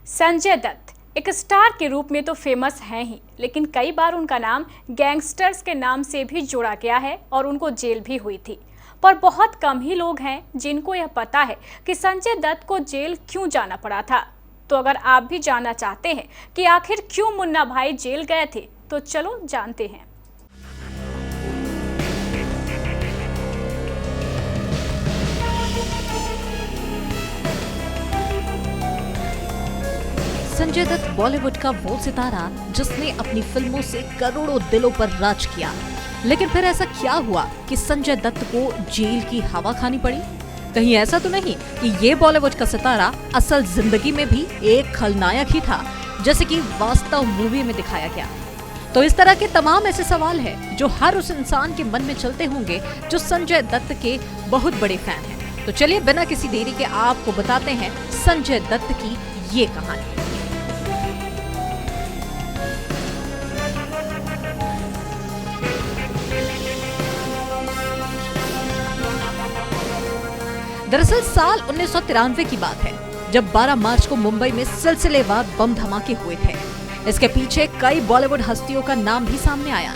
संजय दत्त एक स्टार के रूप में तो फेमस हैं ही, लेकिन कई बार उनका नाम गैंगस्टर्स के नाम से भी जोड़ा गया है और उनको जेल भी हुई थी। पर बहुत कम ही लोग हैं जिनको यह पता है कि संजय दत्त को जेल क्यों जाना पड़ा था। तो अगर आप भी जानना चाहते हैं कि आखिर क्यों मुन्ना भाई जेल गए थे, तो चलो जानते हैं। संजय दत्त बॉलीवुड का वो सितारा जिसने अपनी फिल्मों से करोड़ों दिलों पर राज किया, लेकिन फिर ऐसा क्या हुआ कि संजय दत्त को जेल की हवा खानी पड़ी? कहीं ऐसा तो नहीं कि ये बॉलीवुड का सितारा असल जिंदगी में भी एक खलनायक ही था, जैसे कि वास्तव मूवी में दिखाया गया? तो इस तरह के तमाम ऐसे सवाल हैं जो हर उस इंसान के मन में चलते होंगे जो संजय दत्त के बहुत बड़े फैन हैं। तो चलिए बिना किसी देरी के आपको बताते हैं संजय दत्त की ये कहानी। दरअसल साल 1993 की बात है, जब 12 मार्च को मुंबई में सिलसिलेवार बम धमाके हुए थे। इसके पीछे कई बॉलीवुड हस्तियों का नाम भी सामने आया।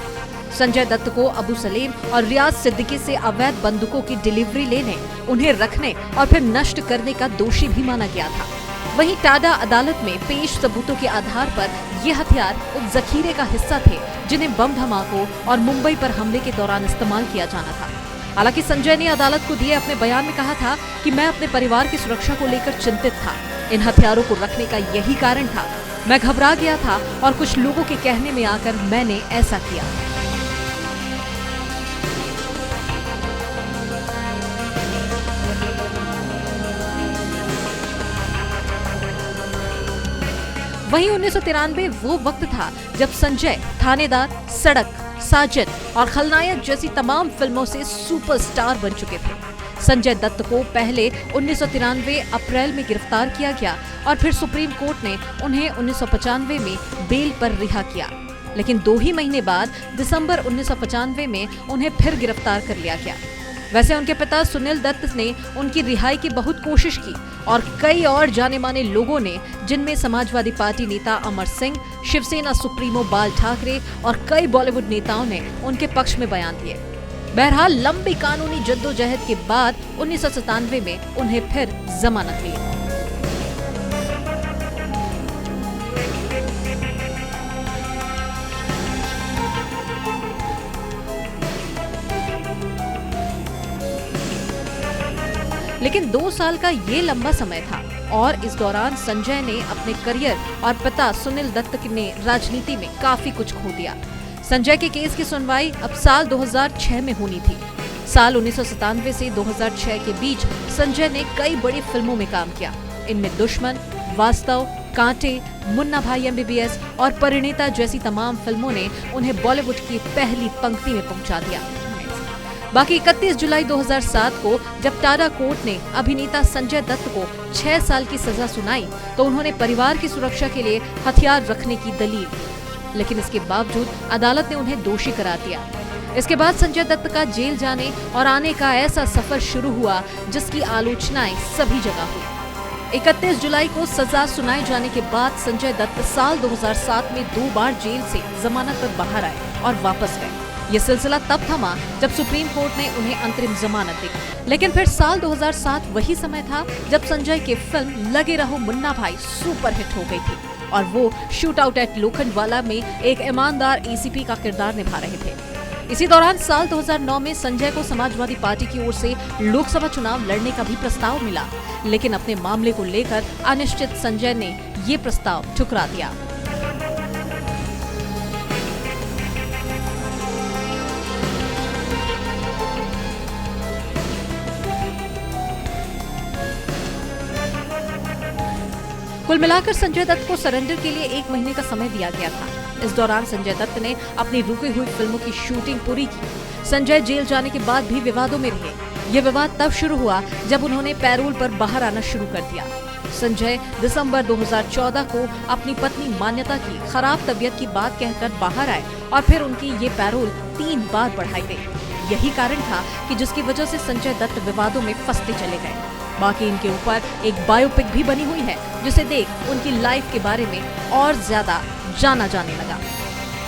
संजय दत्त को अबू सलीम और रियाज सिद्दीकी से अवैध बंदूकों की डिलीवरी लेने, उन्हें रखने और फिर नष्ट करने का दोषी भी माना गया था। वहीं टाडा अदालत में पेश सबूतों के आधार पर ये हथियार उस जखीरे का हिस्सा थे जिन्हें बम धमाकों और मुंबई पर हमले के दौरान इस्तेमाल किया जाना था। हालांकि संजय ने अदालत को दिए अपने बयान में कहा था कि मैं अपने परिवार की सुरक्षा को लेकर चिंतित था। इन हथियारों को रखने का यही कारण था। मैं घबरा गया था और कुछ लोगों के कहने में आकर मैंने ऐसा किया। वहीं 1993 वो वक्त था जब संजय थानेदार, सड़क, साजिद और खलनायक जैसी तमाम फिल्मों से सुपरस्टार बन चुके थे। संजय दत्त को पहले 1993 अप्रैल में गिरफ्तार किया गया और फिर सुप्रीम कोर्ट ने उन्हें 1995 में बेल पर रिहा किया, लेकिन 2 ही महीने बाद दिसंबर 1995 में उन्हें फिर गिरफ्तार कर लिया गया। वैसे उनके पिता सुनील दत्त ने उनकी रिहाई की बहुत कोशिश की और कई और जाने माने लोगों ने, जिनमें समाजवादी पार्टी नेता अमर सिंह, शिवसेना सुप्रीमो बाल ठाकरे और कई बॉलीवुड नेताओं ने उनके पक्ष में बयान दिए। बहरहाल लंबी कानूनी जद्दोजहद के बाद 1997 में उन्हें फिर जमानत मिली। लेकिन 2 साल का ये लंबा समय था और इस दौरान संजय ने अपने करियर और पिता सुनील दत्त ने राजनीति में काफी कुछ खो दिया। संजय के केस की सुनवाई अब साल 2006 में होनी थी। साल 1997 से 2006 के बीच संजय ने कई बड़ी फिल्मों में काम किया। इनमें दुश्मन, वास्तव, कांटे, मुन्ना भाई MBBS और परिणीता जैसी तमाम फिल्मों ने उन्हें बॉलीवुड की पहली पंक्ति में पहुंचा दिया। बाकी 31 जुलाई 2007 को जब टाडा कोर्ट ने अभिनेता संजय दत्त को 6 साल की सजा सुनाई, तो उन्होंने परिवार की सुरक्षा के लिए हथियार रखने की दलील, लेकिन इसके बावजूद अदालत ने उन्हें दोषी करार दिया। इसके बाद संजय दत्त का जेल जाने और आने का ऐसा सफर शुरू हुआ जिसकी आलोचनाएं सभी जगह हुई। 31 जुलाई को सजा सुनाए जाने के बाद संजय दत्त साल 2007 में 2 बार जेल से जमानत पर बाहर आए और वापस गए। ये सिलसिला तब थमा जब सुप्रीम कोर्ट ने उन्हें अंतरिम जमानत दी। लेकिन फिर साल 2007 वही समय था जब संजय की फिल्म लगे रहो मुन्ना भाई सुपरहिट हो गई थी और वो शूट आउट एट लोखंडवाला में एक ईमानदार ACP का किरदार निभा रहे थे। इसी दौरान साल 2009 में संजय को समाजवादी पार्टी की ओर से लोकसभा चुनाव लड़ने का भी प्रस्ताव मिला, लेकिन अपने मामले को लेकर अनिश्चित संजय ने ये प्रस्ताव ठुकरा दिया। कुल मिलाकर संजय दत्त को सरेंडर के लिए 1 महीने का समय दिया गया था। इस दौरान संजय दत्त ने अपनी रुकी हुई फिल्मों की शूटिंग पूरी की। संजय जेल जाने के बाद भी विवादों में रहे। ये विवाद तब शुरू हुआ जब उन्होंने पैरोल पर बाहर आना शुरू कर दिया। संजय दिसंबर 2014 को अपनी पत्नी मान्यता की खराब तबीयत की बात कहकर बाहर आए और फिर उनकी ये पैरोल 3 बार बढ़ाई गई। यही कारण था कि जिसकी वजह से संजय दत्त विवादों में फंसते चले गए। बाकी इनके ऊपर एक बायोपिक भी बनी हुई है, जिसे देख उनकी लाइफ के बारे में और ज्यादा जाना जाने लगा।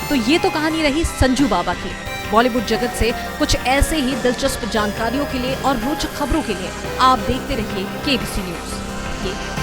तो ये तो कहानी रही संजू बाबा की। बॉलीवुड जगत से कुछ ऐसे ही दिलचस्प जानकारियों के लिए और रोचक खबरों के लिए आप देखते रहिए केबीसी न्यूज।